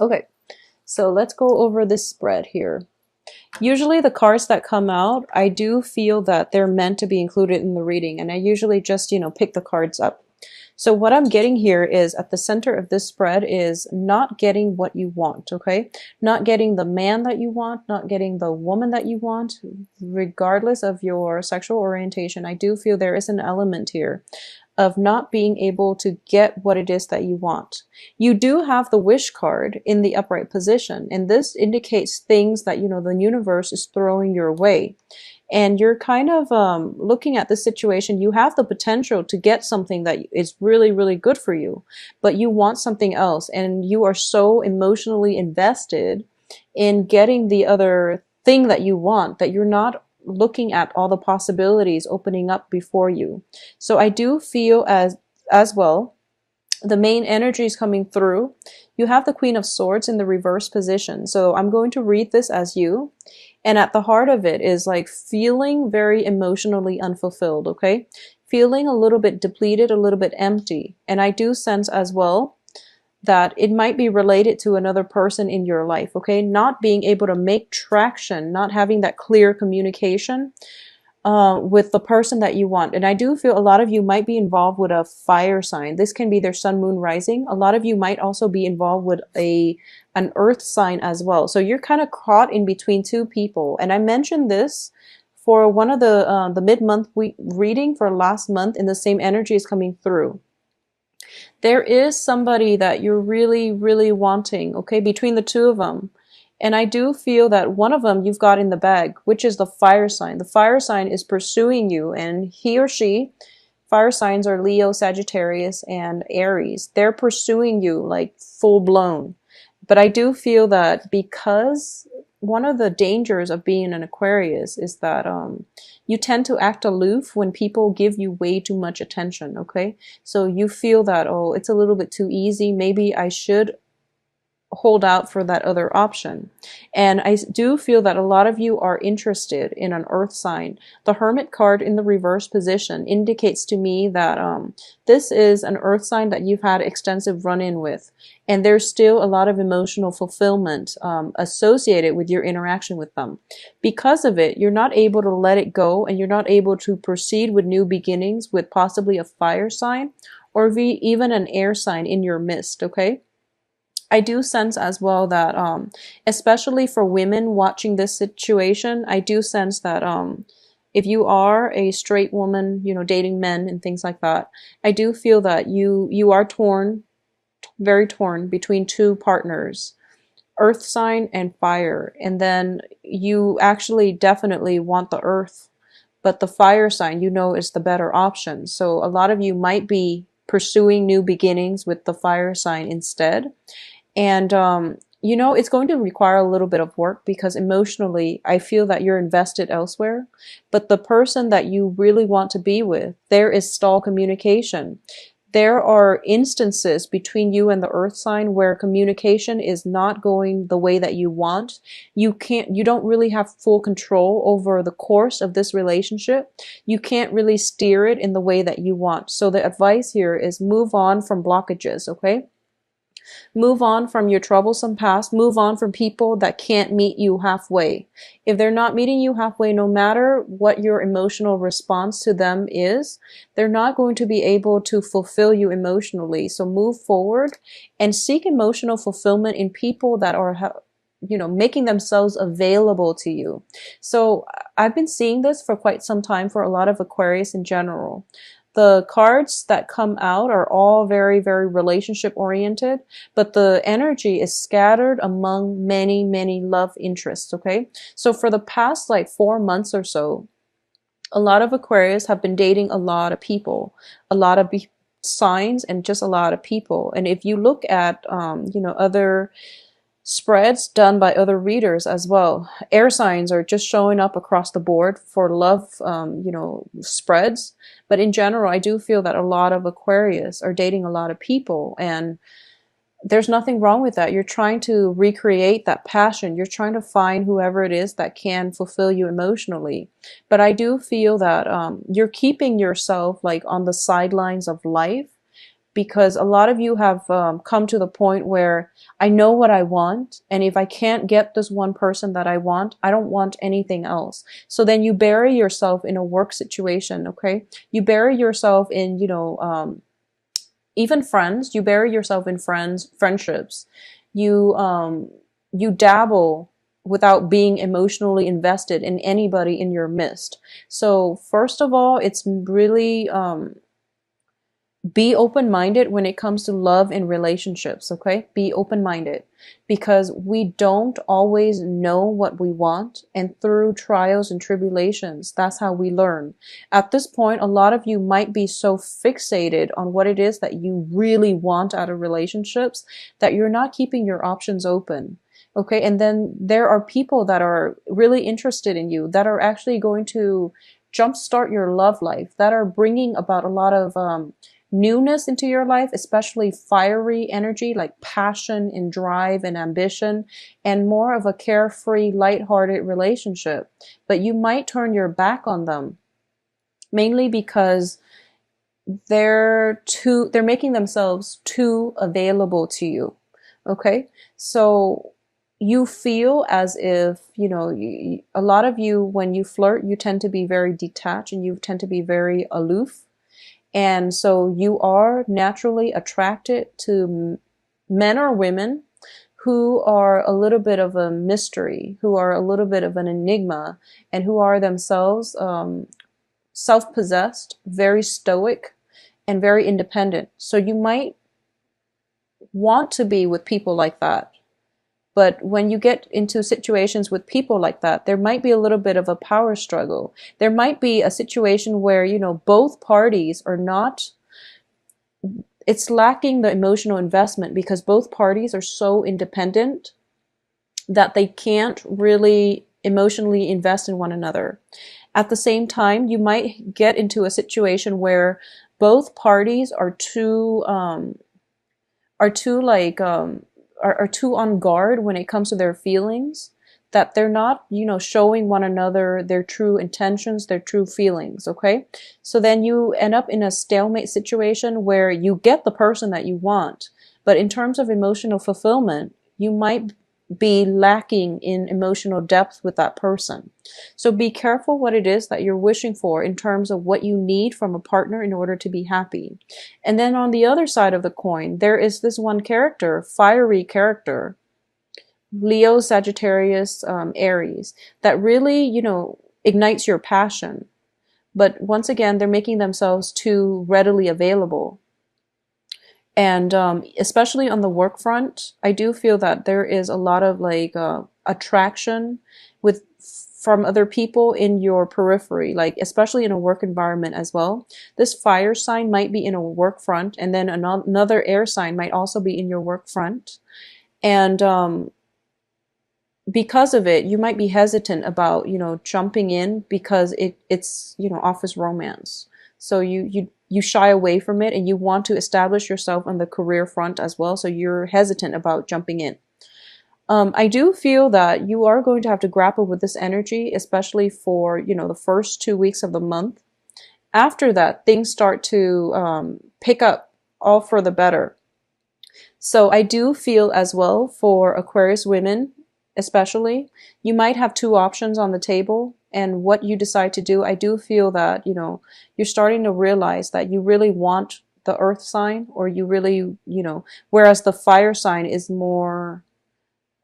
Okay, so let's go over this spread here. Usually the cards that come out, I do feel that they're meant to be included in the reading, and I usually just, pick the cards up. So what I'm getting here is at the center of this spread is not getting what you want, okay? Not getting the man that you want, not getting the woman that you want, regardless of your sexual orientation. I do feel there is an element here of not being able to get what it is that you want. You do have the wish card in the upright position, and this indicates things that, the universe is throwing your way. And you're kind of looking at the situation. You have the potential to get something that is really, really good for you, but you want something else, and you are so emotionally invested in getting the other thing that you want that you're not looking at all the possibilities opening up before you. So I do feel as well the main energy is coming through. You have the Queen of Swords in the reverse position. So I'm going to read this as you. And at the heart of it is like feeling very emotionally unfulfilled, okay? Feeling a little bit depleted, a little bit empty. And I do sense as well that it might be related to another person in your life, okay? Not being able to make traction, not having that clear communication with the person that you want. And I do feel a lot of you might be involved with a fire sign. This can be their sun, moon, rising. A lot of you might also be involved with an earth sign as well. So you're kind of caught in between two people. And I mentioned this for one of the mid-month reading for last month, and the same energy is coming through. There is somebody that you're really, really wanting, okay, between the two of them. And I do feel that one of them you've got in the bag, which is the fire sign. The fire sign is pursuing you, and he or she, fire signs are Leo, Sagittarius, and Aries. They're pursuing you like full blown. But I do feel that because one of the dangers of being an Aquarius is that you tend to act aloof when people give you way too much attention, okay? So you feel that, oh, it's a little bit too easy. Maybe I should hold out for that other option. And I do feel that a lot of you are interested in an earth sign. The Hermit card in the reverse position indicates to me that this is an earth sign that you've had extensive run-in with, and there's still a lot of emotional fulfillment associated with your interaction with them. Because of it, you're not able to let it go, and you're not able to proceed with new beginnings with possibly a fire sign or even an air sign in your midst, okay? I do sense as well that, especially for women watching this situation, I do sense that if you are a straight woman, dating men and things like that, I do feel that you are torn, very torn between two partners, earth sign and fire. And then you actually definitely want the earth, but the fire sign, is the better option. So a lot of you might be pursuing new beginnings with the fire sign instead. And, it's going to require a little bit of work because emotionally, I feel that you're invested elsewhere. But the person that you really want to be with, there is stall communication. There are instances between you and the earth sign where communication is not going the way that you want. You don't really have full control over the course of this relationship. You can't really steer it in the way that you want. So the advice here is move on from blockages, okay? Move on from your troublesome past. Move on from people that can't meet you halfway. If they're not meeting you halfway, no matter what your emotional response to them is, they're not going to be able to fulfill you emotionally. So move forward and seek emotional fulfillment in people that are making themselves available to you. So I've been seeing this for quite some time for a lot of Aquarius in general. The cards that come out are all very, very relationship oriented, but the energy is scattered among many, many love interests, okay? So for the past 4 months or so, a lot of Aquarius have been dating a lot of people, a lot of signs, and just a lot of people. And if you look at, other spreads done by other readers as well, air signs are just showing up across the board for love, spreads. But in general, I do feel that a lot of Aquarius are dating a lot of people, and there's nothing wrong with that. You're trying to recreate that passion. You're trying to find whoever it is that can fulfill you emotionally. But I do feel that you're keeping yourself on the sidelines of life because a lot of you have come to the point where I know what I want, and if I can't get this one person that I want, I don't want anything else. So then you bury yourself in a work situation, okay? You bury yourself in, even friends. You bury yourself in friendships. You dabble without being emotionally invested in anybody in your midst. So first of all, it's really be open-minded when it comes to love and relationships, okay? Be open-minded, because we don't always know what we want, and through trials and tribulations, that's how we learn. At this point, a lot of you might be so fixated on what it is that you really want out of relationships that you're not keeping your options open. Okay, and then there are people that are really interested in you, that are actually going to jumpstart your love life, that are bringing about a lot of newness into your life, especially fiery energy like passion and drive and ambition, and more of a carefree, lighthearted relationship. But you might turn your back on them, mainly because they're making themselves too available to you. Okay, so you feel as if, a lot of you, when you flirt, you tend to be very detached and you tend to be very aloof. And so you are naturally attracted to men or women who are a little bit of a mystery, who are a little bit of an enigma, and who are themselves self-possessed, very stoic, and very independent. So you might want to be with people like that. But when you get into situations with people like that, there might be a little bit of a power struggle. There might be a situation where, both parties are not, it's lacking the emotional investment because both parties are so independent that they can't really emotionally invest in one another. At the same time, you might get into a situation where both parties are too on guard when it comes to their feelings, that they're not, showing one another their true intentions, their true feelings, okay? So then you end up in a stalemate situation where you get the person that you want, but in terms of emotional fulfillment, you might be lacking in emotional depth with that person. So be careful what it is that you're wishing for in terms of what you need from a partner in order to be happy. And then on the other side of the coin, there is this one character, fiery character, Leo, Sagittarius, Aries, that really, ignites your passion. But once again, they're making themselves too readily available. And especially on the work front, I do feel that there is a lot of attraction from other people in your periphery, like especially in a work environment as well. This fire sign might be in a work front, and then another air sign might also be in your work front. And because of it, you might be hesitant about, jumping in because it's, office romance. So you shy away from it, and you want to establish yourself on the career front as well. So you're hesitant about jumping in. I do feel that you are going to have to grapple with this energy, especially for, the first 2 weeks of the month. After that, things start to pick up, all for the better. So I do feel as well for Aquarius women, especially, you might have two options on the table, and what you decide to do, I do feel that, you're starting to realize that you really want the earth sign, or you really, whereas the fire sign is more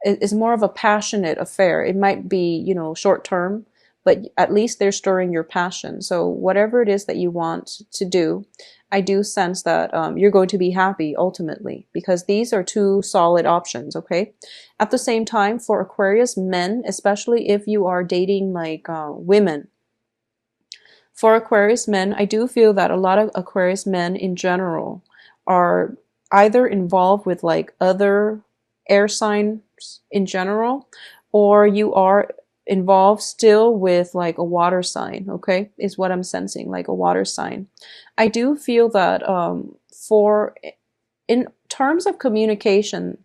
of a passionate affair. It might be, short term, but at least they're stirring your passion. So whatever it is that you want to do, I do sense that you're going to be happy ultimately, because these are two solid options, okay? At the same time, for Aquarius men, especially if you are dating women, for Aquarius men, I do feel that a lot of Aquarius men in general are either involved with other air signs in general, or you are involved still with a water sign, okay, is what I'm sensing, a water sign. I do feel that in terms of communication,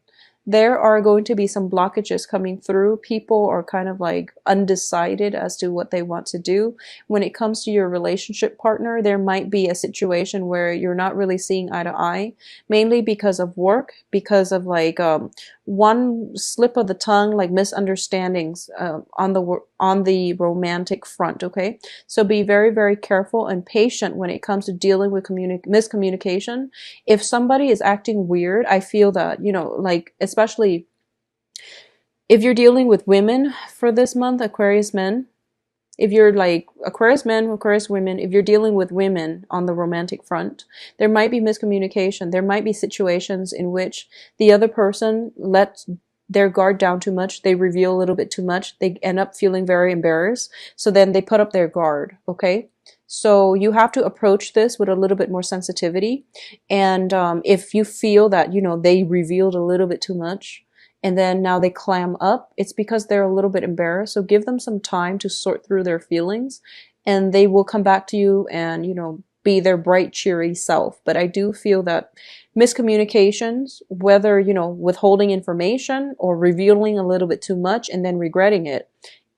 there are going to be some blockages coming through. People are kind of like undecided as to what they want to do. When it comes to your relationship partner, there might be a situation where you're not really seeing eye to eye, mainly because of work, because of like one slip of the tongue, like misunderstandings on the romantic front. Okay, so be very, very careful and patient when it comes to dealing with miscommunication. If somebody is acting weird, I feel that, you know, like, especially if you're dealing with women for this month, Aquarius men, if you're like Aquarius men, Aquarius women, if you're dealing with women on the romantic front, there might be miscommunication. There might be situations in which the other person lets their guard down too much. They reveal a little bit too much. They end up feeling very embarrassed. So then they put up their guard. Okay. So you have to approach this with a little bit more sensitivity. And if you feel that, you know, they revealed a little bit too much, and then now they clam up, it's because they're a little bit embarrassed. So give them some time to sort through their feelings, and they will come back to you and, you know, be their bright, cheery self. But I do feel that miscommunications, whether, you know, withholding information or revealing a little bit too much and then regretting it,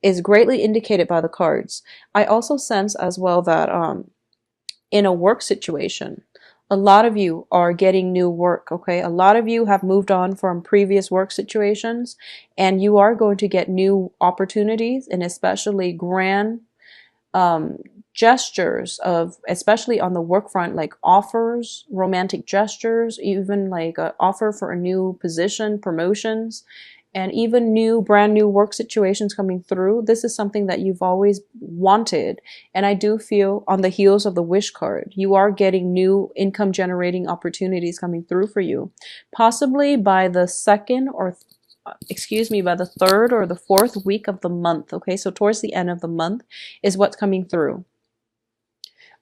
is greatly indicated by the cards. I also sense as well that in a work situation, a lot of you are getting new work, okay? A lot of you have moved on from previous work situations, and you are going to get new opportunities, and especially grand gestures of, especially on the work front, like offers, romantic gestures, even like an offer for a new position, promotions, and even brand new work situations coming through. This is something that you've always wanted. And I do feel on the heels of the wish card, you are getting new income generating opportunities coming through for you. Possibly by the by the third or the fourth week of the month. Okay, so towards the end of the month is what's coming through.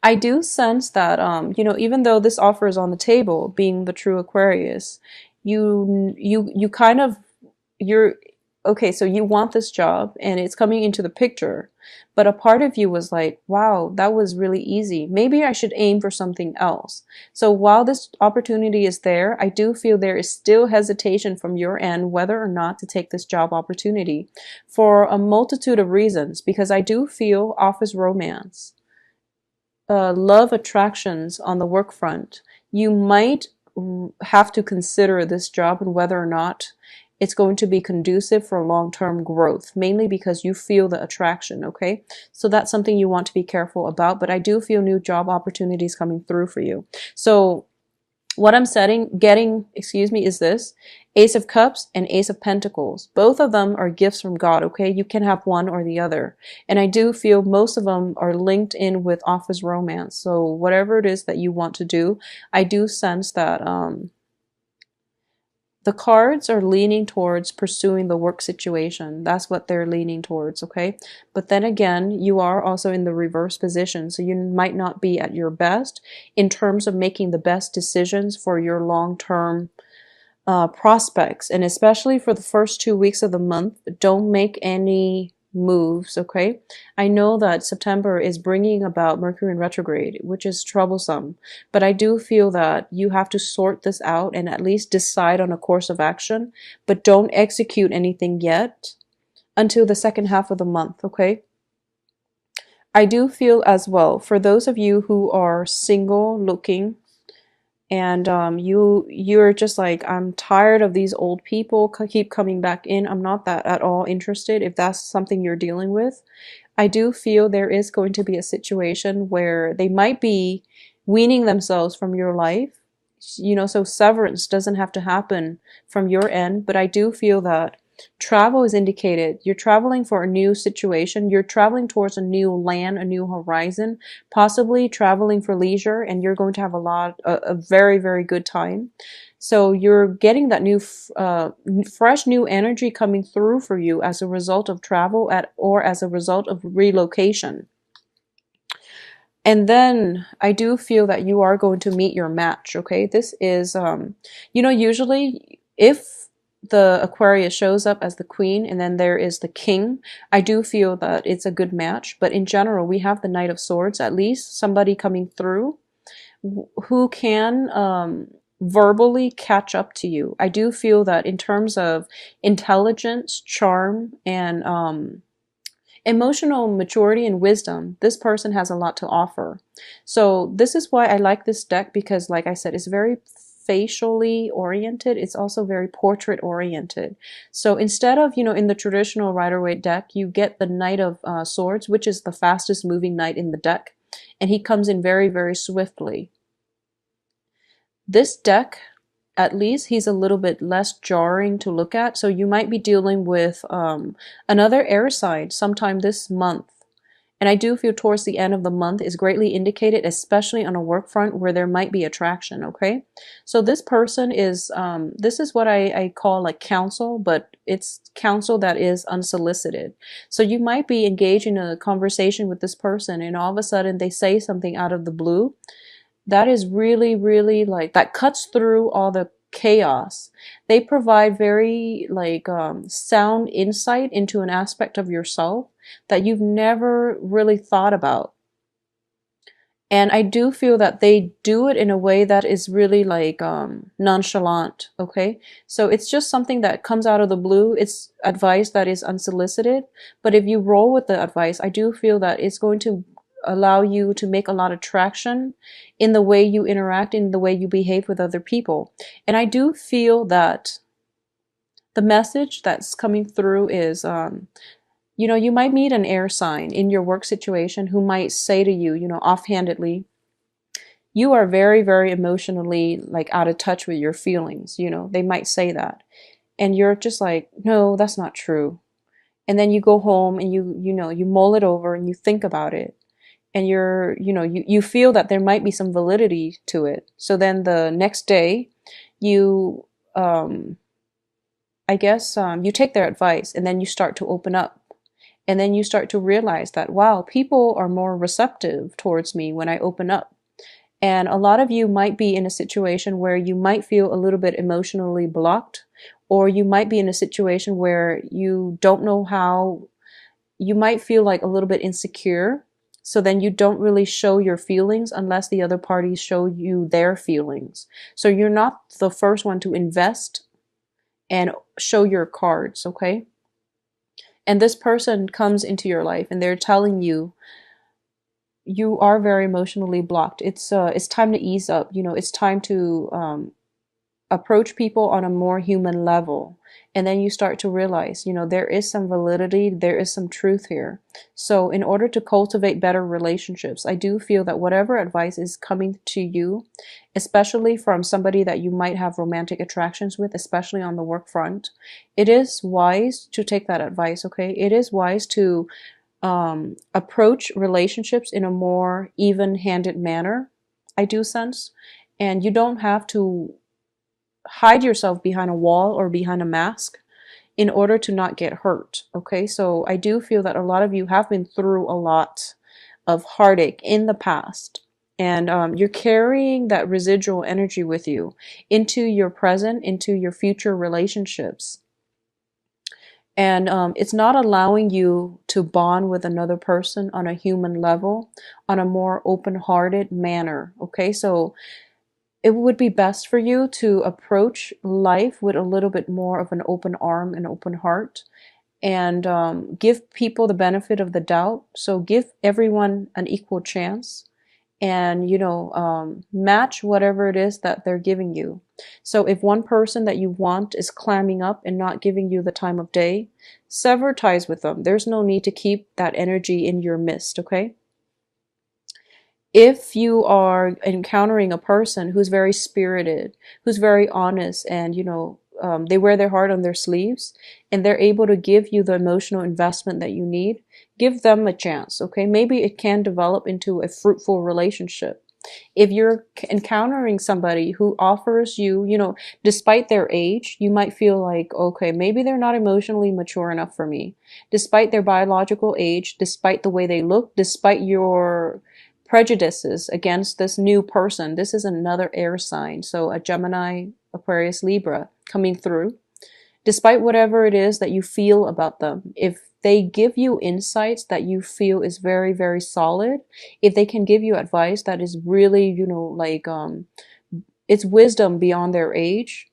I do sense that, you know, even though this offer is on the table, being the true Aquarius, you kind of, you're okay, so you want this job and it's coming into the picture, but a part of you was like, wow, that was really easy. Maybe I should aim for something else. So while this opportunity is there, I do feel there is still hesitation from your end whether or not to take this job opportunity for a multitude of reasons, because I do feel office romance, love attractions on the work front. You might have to consider this job and whether or not it's going to be conducive for long-term growth, mainly because you feel the attraction, okay? So that's something you want to be careful about, but I do feel new job opportunities coming through for you. So what I'm getting, is this Ace of Cups and Ace of Pentacles. Both of them are gifts from God, okay? You can have one or the other. And I do feel most of them are linked in with office romance. So whatever it is that you want to do, I do sense that the cards are leaning towards pursuing the work situation. That's what they're leaning towards, okay? But then again, you are also in the reverse position, so you might not be at your best in terms of making the best decisions for your long-term prospects. And especially for the first 2 weeks of the month, don't make any moves, okay? I know that September is bringing about Mercury in retrograde, which is troublesome, but I do feel that you have to sort this out and at least decide on a course of action, but don't execute anything yet until the second half of the month, okay? I do feel as well, for those of you who are single looking, and you're just like, I'm tired of these old people keep coming back in. I'm not that at all interested. If that's something you're dealing with, I do feel there is going to be a situation where they might be weaning themselves from your life. You know, so severance doesn't have to happen from your end, but I do feel that travel is indicated. You're traveling for a new situation. You're traveling towards a new land, a new horizon, possibly traveling for leisure, and you're going to have a very, very good time. So you're getting that new, fresh new energy coming through for you as a result of travel or as a result of relocation. And then I do feel that you are going to meet your match, okay? This is, you know, usually if the Aquarius shows up as the queen and then there is the king, I do feel that it's a good match. But in general, we have the Knight of Swords, at least somebody coming through who can verbally catch up to you. I do feel that in terms of intelligence, charm, and emotional maturity and wisdom, this person has a lot to offer. So this is why I like this deck, because like I said, it's very facially oriented. It's also very portrait oriented. So instead of, in the traditional Rider-Waite deck, you get the Knight of Swords, which is the fastest moving knight in the deck. And he comes in very, very swiftly. This deck, at least he's a little bit less jarring to look at. So you might be dealing with another air sign sometime this month. And I do feel towards the end of the month is greatly indicated, especially on a work front where there might be attraction, okay? So this person is, this is what I call like counsel, but it's counsel that is unsolicited. So you might be engaged in a conversation with this person and all of a sudden they say something out of the blue that is really, really like, that cuts through all the chaos. They provide very like sound insight into an aspect of yourself that you've never really thought about. And I do feel that they do it in a way that is really like nonchalant, okay? So it's just something that comes out of the blue. It's advice that is unsolicited. But if you roll with the advice, I do feel that it's going to allow you to make a lot of traction in the way you interact, in the way you behave with other people. And I do feel that the message that's coming through is, you might meet an air sign in your work situation who might say to you, offhandedly, you are very, very emotionally like out of touch with your feelings. They might say that. And you're just like, no, that's not true. And then you go home and you mull it over and you think about it. And you feel that there might be some validity to it. So then the next day, you, you take their advice and then you start to open up. And then you start to realize that, wow, people are more receptive towards me when I open up. And a lot of you might be in a situation where you might feel a little bit emotionally blocked, or you might be in a situation where you don't know how, you might feel like a little bit insecure. So then you don't really show your feelings unless the other parties show you their feelings. So you're not the first one to invest and show your cards, okay? And this person comes into your life and they're telling you, you are very emotionally blocked. It's time to ease up. It's time to approach people on a more human level. And then you start to realize, there is some validity, there is some truth here. So in order to cultivate better relationships, I do feel that whatever advice is coming to you, especially from somebody that you might have romantic attractions with, especially on the work front, it is wise to take that advice, okay? It is wise to approach relationships in a more even-handed manner, I do sense. And you don't have to hide yourself behind a wall or behind a mask in order to not get hurt, okay? So I do feel that a lot of you have been through a lot of heartache in the past, and you're carrying that residual energy with you into your present, into your future relationships. And it's not allowing you to bond with another person on a human level, on a more open-hearted manner, okay? So it would be best for you to approach life with a little bit more of an open arm and open heart, and give people the benefit of the doubt. So give everyone an equal chance, and match whatever it is that they're giving you. So if one person that you want is clamming up and not giving you the time of day, sever ties with them. There's no need to keep that energy in your midst, okay? If you are encountering a person who's very spirited, who's very honest, and they wear their heart on their sleeves, and they're able to give you the emotional investment that you need, give them a chance, okay? Maybe it can develop into a fruitful relationship. If you're encountering somebody who offers you, despite their age, you might feel like, okay, maybe they're not emotionally mature enough for me. Despite their biological age, despite the way they look, despite your prejudices against this new person. This is another air sign, so a Gemini, Aquarius, Libra coming through. Despite whatever it is that you feel about them, if they give you insights that you feel is very, very solid, if they can give you advice that is really, It's wisdom beyond their age.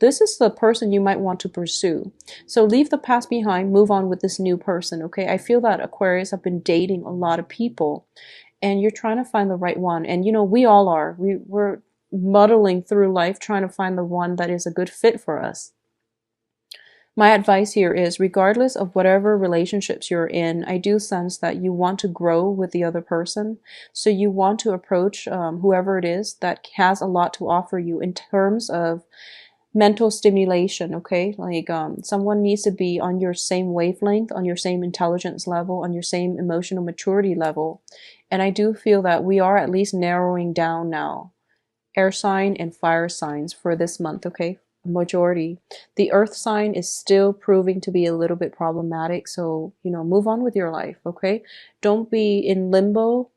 This is the person you might want to pursue. So leave the past behind, move on with this new person, okay? I feel that Aquarius have been dating a lot of people and you're trying to find the right one. And you know, we all are. We're muddling through life trying to find the one that is a good fit for us. My advice here is, regardless of whatever relationships you're in, I do sense that you want to grow with the other person. So you want to approach whoever it is that has a lot to offer you in terms of mental stimulation, okay? Like someone needs to be on your same wavelength, on your same intelligence level, on your same emotional maturity level. And I do feel that we are at least narrowing down now air sign and fire signs for this month, okay? Majority. The earth sign is still proving to be a little bit problematic, so you know, move on with your life, okay? Don't be in limbo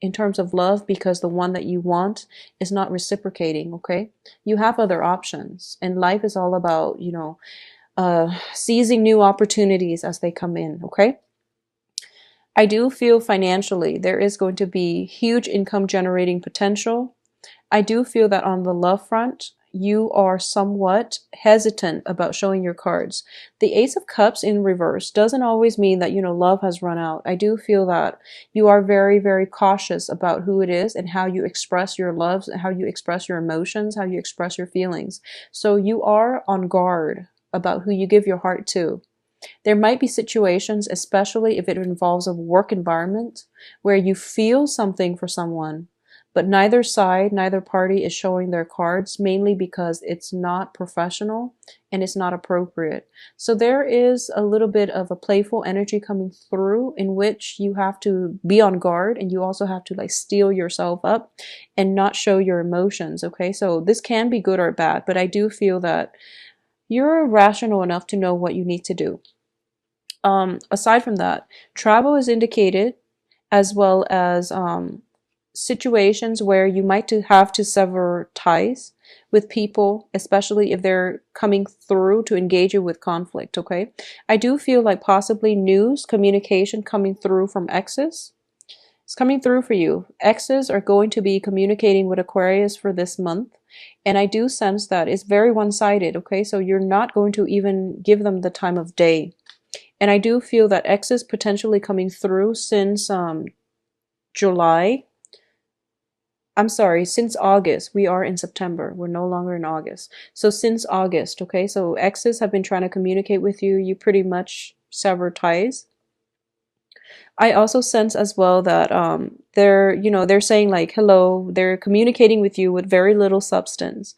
in terms of love because the one that you want is not reciprocating, okay? You have other options, and life is all about, you know, seizing new opportunities as they come in, okay? I do feel financially there is going to be huge income generating potential. I do feel that on the love front, you are somewhat hesitant about showing your cards. The Ace of Cups in reverse doesn't always mean that, you know, love has run out. I do feel that you are very, very cautious about who it is and how you express your loves, how you express your emotions, how you express your feelings. So you are on guard about who you give your heart to. There might be situations, especially if it involves a work environment, where you feel something for someone, but neither side, neither party is showing their cards, mainly because it's not professional and it's not appropriate. So there is a little bit of a playful energy coming through in which you have to be on guard, and you also have to like steel yourself up and not show your emotions, okay? So this can be good or bad, but I do feel that you're rational enough to know what you need to do. Aside from that, travel is indicated, as well as situations where you might have to sever ties with people, especially if they're coming through to engage you with conflict, okay? I do feel like possibly news, communication coming through from exes. It's coming through for you. Exes are going to be communicating with Aquarius for this month. And I do sense that it's very one-sided, okay? So you're not going to even give them the time of day. And I do feel that exes potentially coming through since July. I'm sorry, since August. We are in September. We're no longer in August. So since August, okay? So exes have been trying to communicate with you. You pretty much sever ties. I also sense as well that they're saying like hello, they're communicating with you with very little substance.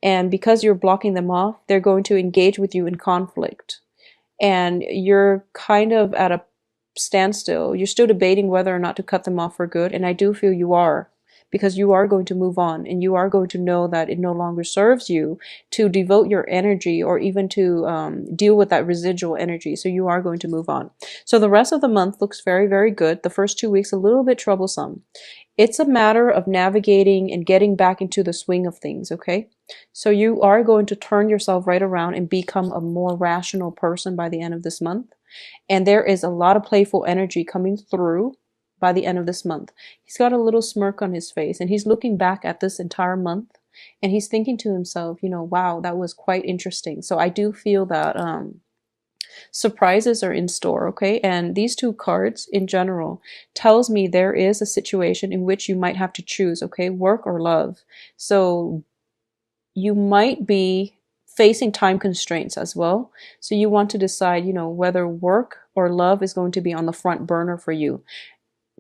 And because you're blocking them off, they're going to engage with you in conflict. And you're kind of at a standstill. You're still debating whether or not to cut them off for good. And I do feel you are, because you are going to move on and you are going to know that it no longer serves you to devote your energy or even to deal with that residual energy. So you are going to move on. So the rest of the month looks very, very good. The first 2 weeks a little bit troublesome. It's a matter of navigating and getting back into the swing of things, okay? So you are going to turn yourself right around and become a more rational person by the end of this month. And there is a lot of playful energy coming through by the end of this month. He's got a little smirk on his face and he's looking back at this entire month and he's thinking to himself, you know, wow, that was quite interesting. So I do feel that surprises are in store, okay? And these two cards in general tells me there is a situation in which you might have to choose, okay? Work or love. So you might be facing time constraints as well. So you want to decide, you know, whether work or love is going to be on the front burner for you.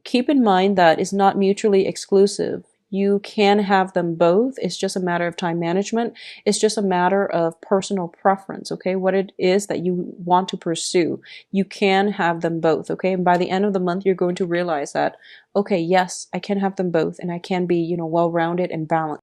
Keep in mind that it's not mutually exclusive. You can have them both. It's just a matter of time management. It's just a matter of personal preference, okay? What it is that you want to pursue. You can have them both, okay? And by the end of the month, you're going to realize that, okay, yes, I can have them both and I can be, you know, well-rounded and balanced.